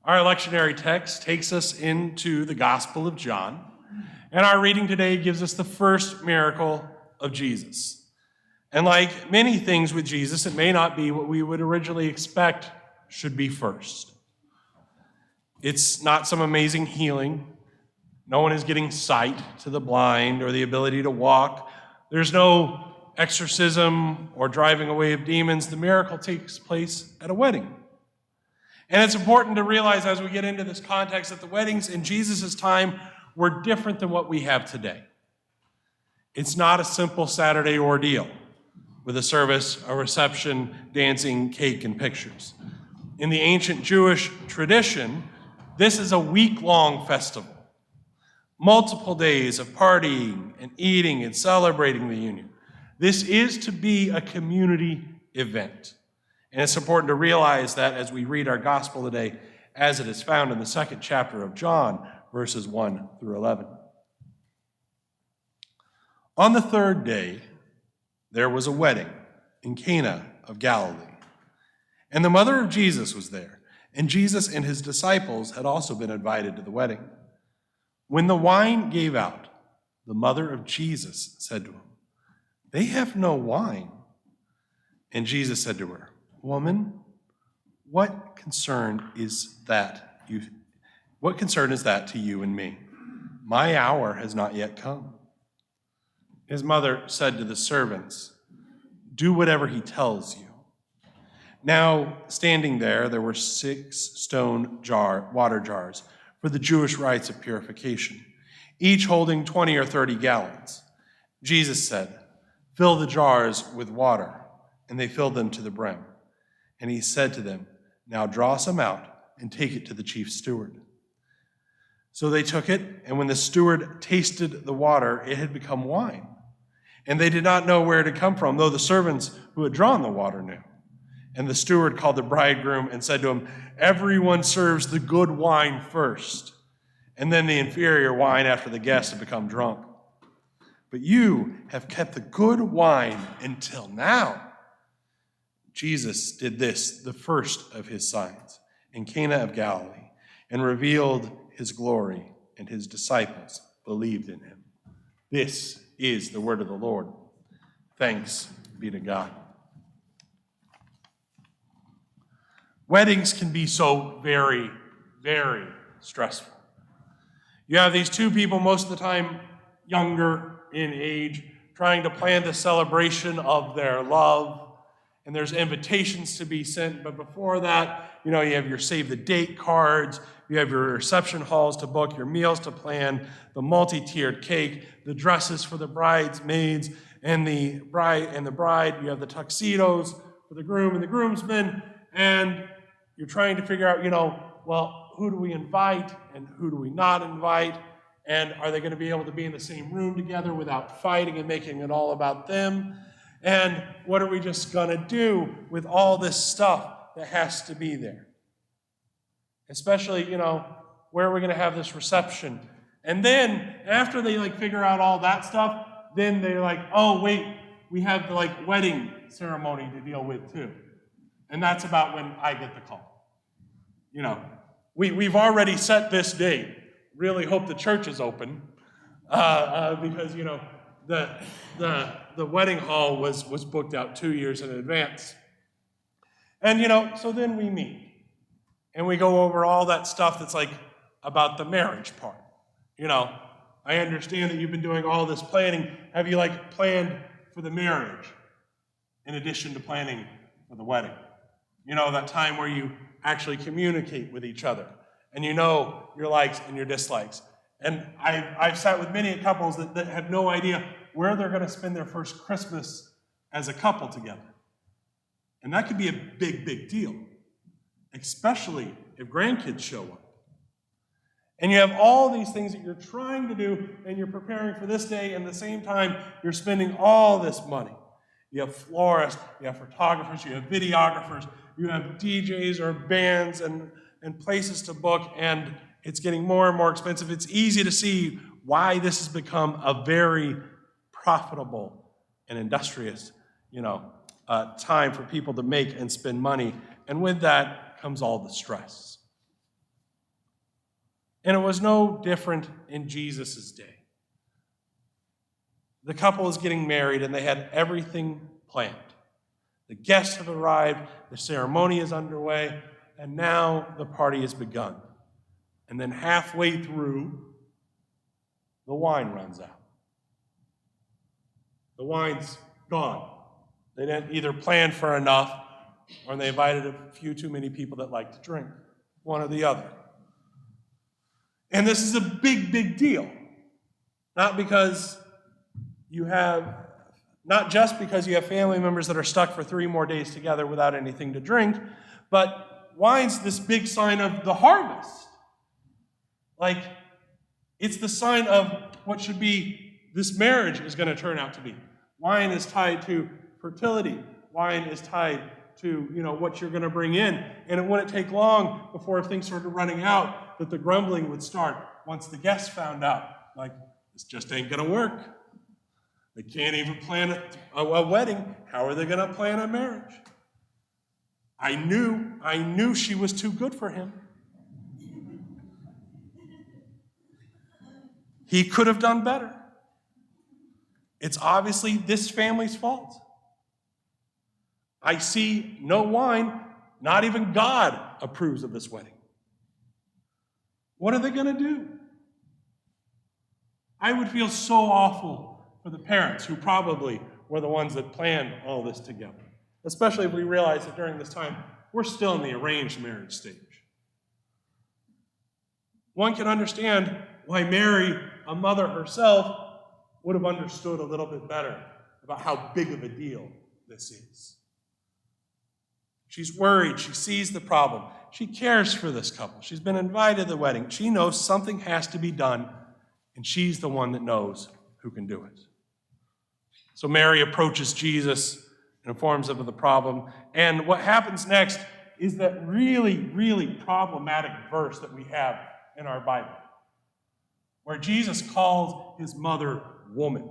Our lectionary text takes us into the Gospel of John, and our reading today gives us the first miracle of Jesus. And like many things with Jesus, it may not be what we would originally expect should be first. It's not some amazing healing. No one is getting sight to the blind or the ability to walk. There's no exorcism or driving away of demons. The miracle takes place at a wedding. And it's important to realize as we get into this context that the weddings in Jesus' time were different than what we have today. It's not a simple Saturday ordeal with a service, a reception, dancing, cake, and pictures. In the ancient Jewish tradition, this is a week-long festival. Multiple days of partying and eating and celebrating the union. This is to be a community event. And it's important to realize that as we read our gospel today, as it is found in the second chapter of John, verses 1 through 11. On the third day, there was a wedding in Cana of Galilee. And the mother of Jesus was there, and Jesus and his disciples had also been invited to the wedding. When the wine gave out, the mother of Jesus said to him, "They have no wine." And Jesus said to her, "Woman, what concern is that to you and me? My hour has not yet come." His mother said to the servants, "Do whatever he tells you." Now, standing there were 6 stone water jars for the Jewish rites of purification, each holding 20 or 30 gallons. Jesus said, "Fill the jars with water," and they filled them to the brim. And he said to them, "Now draw some out and take it to the chief steward." So they took it, and when the steward tasted the water, it had become wine. And they did not know where it had come from, though the servants who had drawn the water knew. And the steward called the bridegroom and said to him, "Everyone serves the good wine first, and then the inferior wine after the guests have become drunk. But you have kept the good wine until now." Jesus did this, the first of his signs, in Cana of Galilee, and revealed his glory, and his disciples believed in him. This is the word of the Lord. Thanks be to God. Weddings can be so very, very stressful. You have these 2 people, most of the time younger in age, trying to plan the celebration of their love, and there's invitations to be sent, but before that, you have your save the date cards, you have your reception halls to book, your meals to plan, the multi-tiered cake, the dresses for the bridesmaids and the bride, you have the tuxedos for the groom and the groomsmen, and you're trying to figure out, well, who do we invite and who do we not invite? And are they going to be able to be in the same room together without fighting and making it all about them? And what are we just going to do with all this stuff that has to be there? Especially, where are we going to have this reception? And then after they figure out all that stuff, then they're like, oh, wait, we have the wedding ceremony to deal with too. And that's about when I get the call. We've already set this date. Really hope the church is open because, the wedding hall was booked out 2 years in advance. And, so then we meet. And we go over all that stuff that's about the marriage part. I understand that you've been doing all this planning. Have you planned for the marriage in addition to planning for the wedding? That time where you actually communicate with each other and your likes and your dislikes. And I've sat with many couples that have no idea where they're going to spend their first Christmas as a couple together. And that could be a big, big deal, especially if grandkids show up. And you have all these things that you're trying to do, and you're preparing for this day, and at the same time, you're spending all this money. You have florists, you have photographers, you have videographers, you have DJs or bands and places to book, and it's getting more and more expensive. It's easy to see why this has become a very profitable and industrious, time for people to make and spend money. And with that comes all the stress. And it was no different in Jesus' day. The couple is getting married, and they had everything planned. The guests have arrived, the ceremony is underway, and now the party has begun. And then halfway through, the wine runs out. The wine's gone. They didn't either plan for enough, or they invited a few too many people that like to drink, one or the other. And this is a big, big deal. Not just because you have family members that are stuck for 3 more days together without anything to drink, but wine's this big sign of the harvest. Like, it's the sign of what should be this marriage is going to turn out to be. Wine is tied to fertility. Wine is tied to, what you're going to bring in. And it wouldn't take long before, if things started running out, that the grumbling would start once the guests found out. Like, this just ain't going to work. They can't even plan a wedding. How are they going to plan a marriage? I knew she was too good for him. He could have done better. It's obviously this family's fault. I see no wine. Not even God approves of this wedding. What are they going to do? I would feel so awful for the parents who probably were the ones that planned all this together, especially if we realize that during this time, we're still in the arranged marriage stage. One can understand why Mary, a mother herself, would have understood a little bit better about how big of a deal this is. She's worried. She sees the problem. She cares for this couple. She's been invited to the wedding. She knows something has to be done, and she's the one that knows who can do it. So Mary approaches Jesus and informs him of the problem. And what happens next is that really, really problematic verse that we have in our Bible, where Jesus calls his mother woman.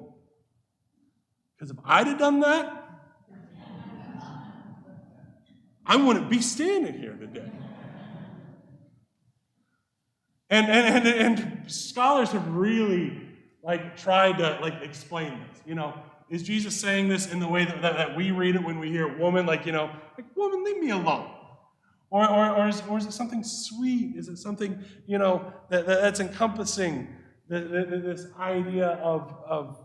Because if I'd have done that, I wouldn't be standing here today. And scholars have really tried to explain this. Is Jesus saying this in the way that we read it when we hear woman, woman, leave me alone? Or is it something sweet? Is it something, that's encompassing this idea of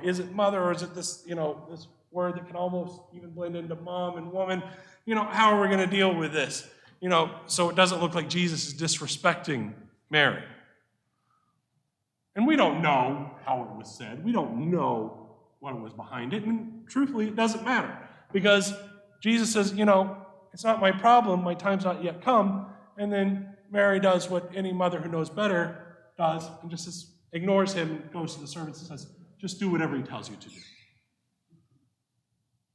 is it mother, or is it this, this word that can almost even blend into mom and woman? How are we going to deal with this? So it doesn't look like Jesus is disrespecting Mary. And we don't know how it was said. We don't know what was behind it. And truthfully, it doesn't matter. Because Jesus says, it's not my problem. My time's not yet come. And then Mary does what any mother who knows better does, and just ignores him and goes to the servants and says, just do whatever he tells you to do.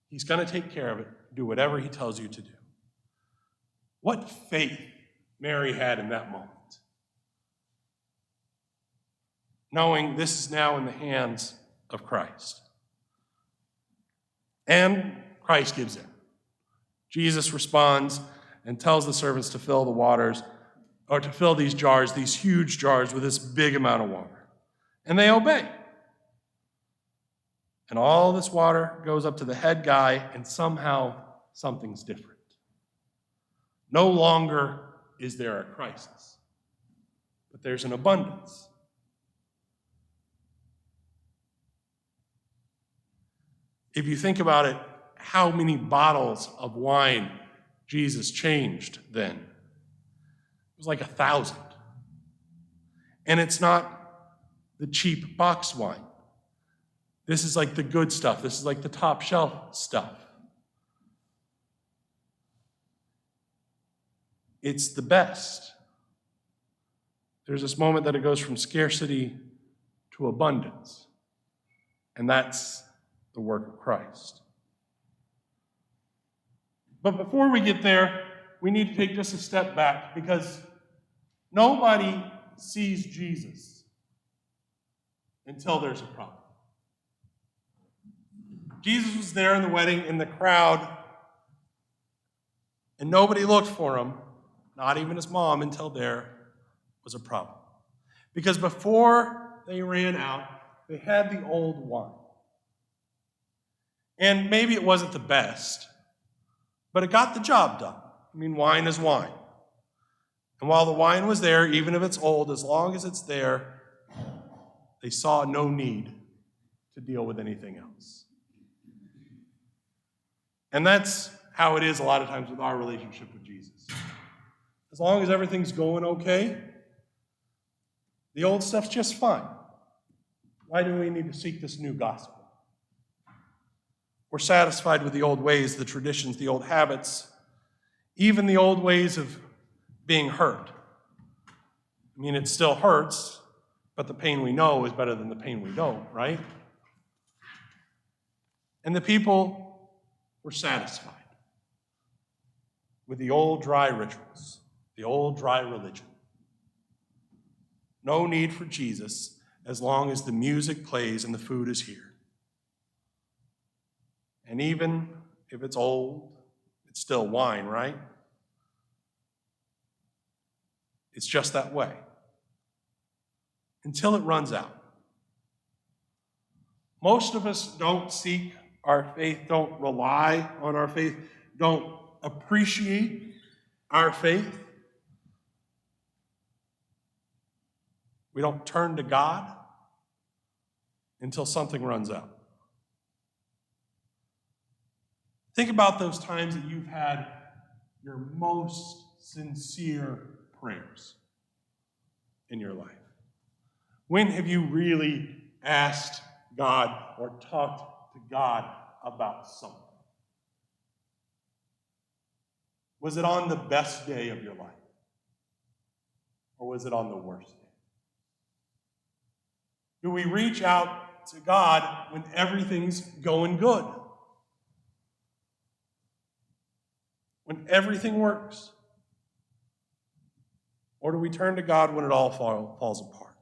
He's going to take care of it. Do whatever he tells you to do. What faith Mary had in that moment. Knowing this is now in the hands of Christ. And Christ gives in. Jesus responds and tells the servants to fill the waters, or to fill these jars, these huge jars, with this big amount of water. And they obey. And all this water goes up to the head guy, and somehow something's different. No longer is there a crisis, but there's an abundance. If you think about it, how many bottles of wine Jesus changed then? It was like 1,000. And it's not the cheap box wine. This is like the good stuff. This is like the top shelf stuff. It's the best. There's this moment that it goes from scarcity to abundance. And that's the work of Christ. But before we get there, we need to take just a step back, because nobody sees Jesus until there's a problem. Jesus was there in the wedding, in the crowd, and nobody looked for him, not even his mom, until there was a problem. Because before they ran out, they had the old wine. And maybe it wasn't the best, but it got the job done. I mean, wine is wine. And while the wine was there, even if it's old, as long as it's there, they saw no need to deal with anything else. And that's how it is a lot of times with our relationship with Jesus. As long as everything's going okay, the old stuff's just fine. Why do we need to seek this new gospel? We're satisfied with the old ways, the traditions, the old habits, even the old ways of being hurt. I mean, it still hurts, but the pain we know is better than the pain we don't, right? And the people were satisfied with the old dry rituals, the old dry religion. No need for Jesus as long as the music plays and the food is here. And even if it's old, it's still wine, right? It's just that way. Until it runs out. Most of us don't seek our faith, don't rely on our faith, don't appreciate our faith. We don't turn to God until something runs out. Think about those times that you've had your most sincere prayers in your life. When have you really asked God or talked to God about something? Was it on the best day of your life? Or was it on the worst day? Do we reach out to God when everything's going good? When everything works? Or do we turn to God when it all falls apart?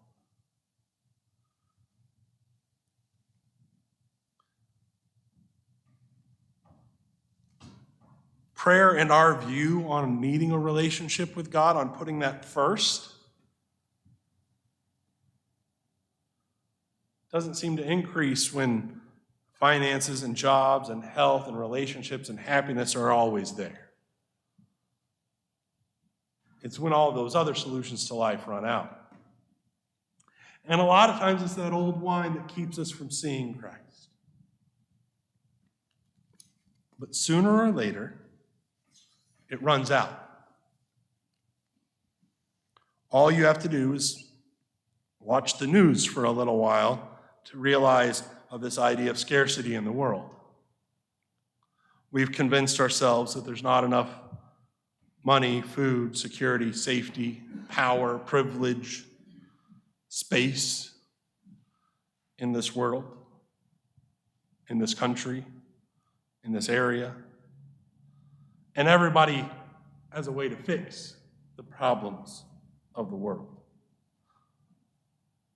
Prayer and our view on needing a relationship with God, on putting that first, doesn't seem to increase when finances and jobs and health and relationships and happiness are always there. It's when all those other solutions to life run out. And a lot of times it's that old wine that keeps us from seeing Christ. But sooner or later, it runs out. All you have to do is watch the news for a little while to realize of this idea of scarcity in the world. We've convinced ourselves that there's not enough money, food, security, safety, power, privilege, space in this world, in this country, in this area. And everybody has a way to fix the problems of the world.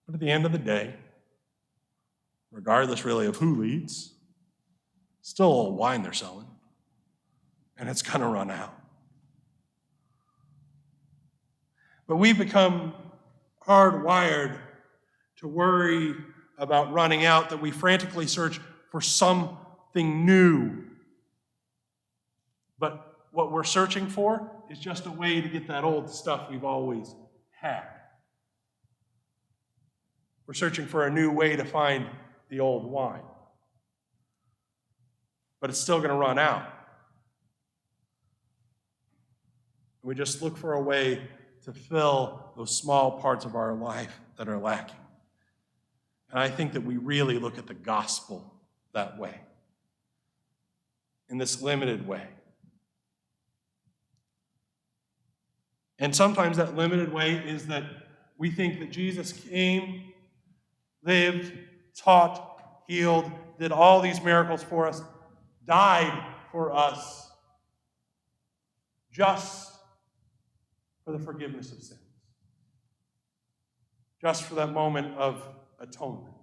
But at the end of the day, regardless really of who leads, still old wine they're selling, and it's going to run out. But we've become hardwired to worry about running out, that we frantically search for something new. But what we're searching for is just a way to get that old stuff we've always had. We're searching for a new way to find the old wine. But it's still going to run out. We just look for a way to fill those small parts of our life that are lacking. And I think that we really look at the gospel that way, in this limited way. And sometimes that limited way is that we think that Jesus came, lived, taught, healed, did all these miracles for us, died for us, just for the forgiveness of sins. Just for that moment of atonement.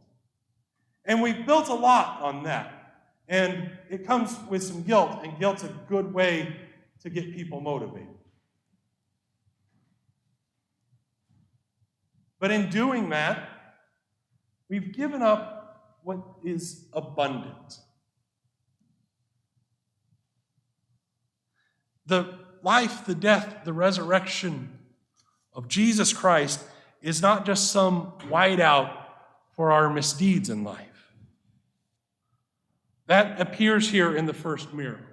And we've built a lot on that. And it comes with some guilt, and guilt's a good way to get people motivated. But in doing that, we've given up what is abundant. The life, the death, the resurrection of Jesus Christ is not just some whiteout for our misdeeds in life. That appears here in the first miracle.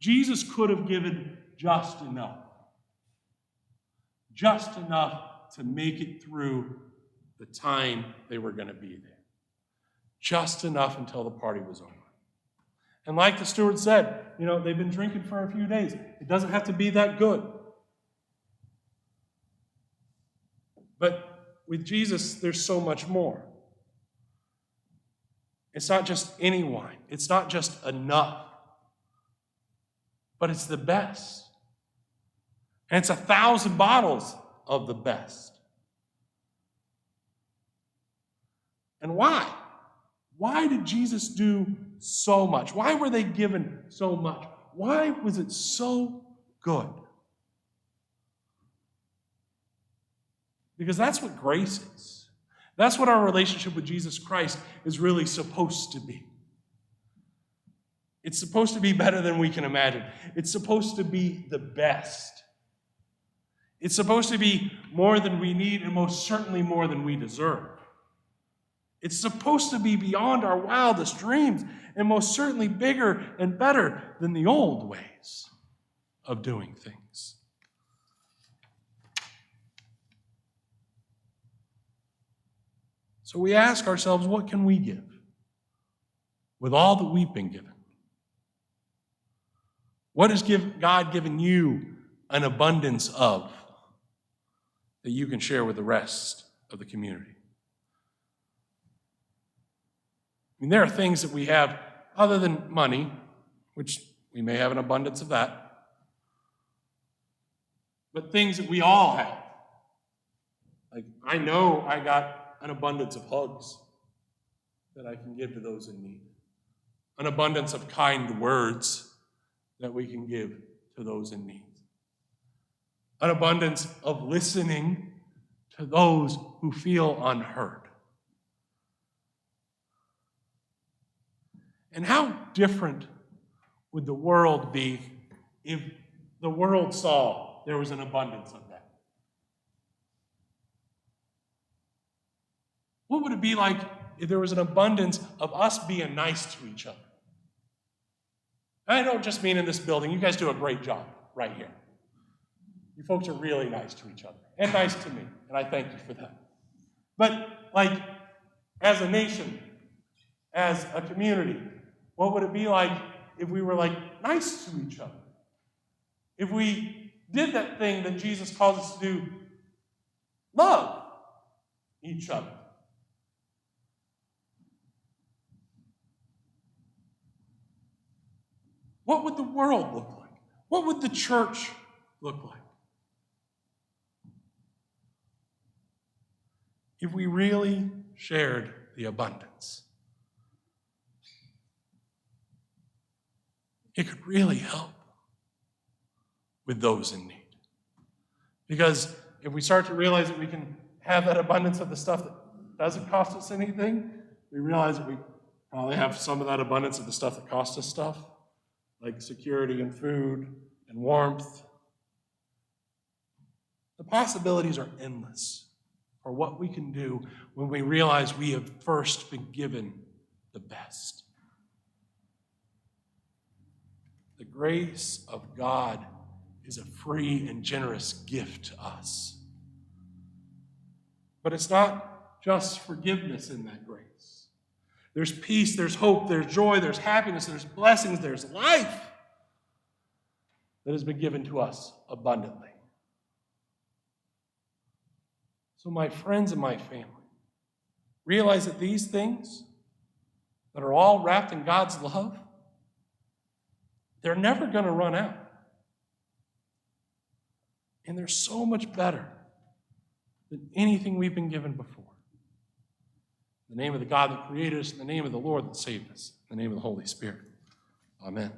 Jesus could have given just enough to make it through the time they were going to be there. Just enough until the party was over. And like the steward said, they've been drinking for a few days. It doesn't have to be that good. But with Jesus, there's so much more. It's not just any wine. It's not just enough. But it's the best. And it's 1,000 bottles of the best. And why? Why did Jesus do so much? Why were they given so much? Why was it so good? Because that's what grace is. That's what our relationship with Jesus Christ is really supposed to be. It's supposed to be better than we can imagine. It's supposed to be the best. It's supposed to be more than we need and most certainly more than we deserve. It's supposed to be beyond our wildest dreams and most certainly bigger and better than the old ways of doing things. So we ask ourselves, what can we give with all that we've been given? What has God given you an abundance of that you can share with the rest of the community? There are things that we have other than money, which we may have an abundance of that, but things that we all have. Like, I know I got an abundance of hugs that I can give to those in need, an abundance of kind words that we can give to those in need, an abundance of listening to those who feel unheard. And how different would the world be if the world saw there was an abundance of that? What would it be like if there was an abundance of us being nice to each other? And I don't just mean in this building. You guys do a great job right here. You folks are really nice to each other and nice to me, and I thank you for that. But as a nation, as a community, what would it be like if we were nice to each other? If we did that thing that Jesus calls us to do, love each other. What would the world look like? What would the church look like? If we really shared the abundance. It could really help with those in need. Because if we start to realize that we can have that abundance of the stuff that doesn't cost us anything, we realize that we probably have some of that abundance of the stuff that costs us stuff, like security and food and warmth. The possibilities are endless for what we can do when we realize we have first been given the best. The grace of God is a free and generous gift to us. But it's not just forgiveness in that grace. There's peace, there's hope, there's joy, there's happiness, there's blessings, there's life that has been given to us abundantly. So my friends and my family, realize that these things that are all wrapped in God's love, they're never going to run out. And they're so much better than anything we've been given before. In the name of the God that created us, in the name of the Lord that saved us, in the name of the Holy Spirit. Amen.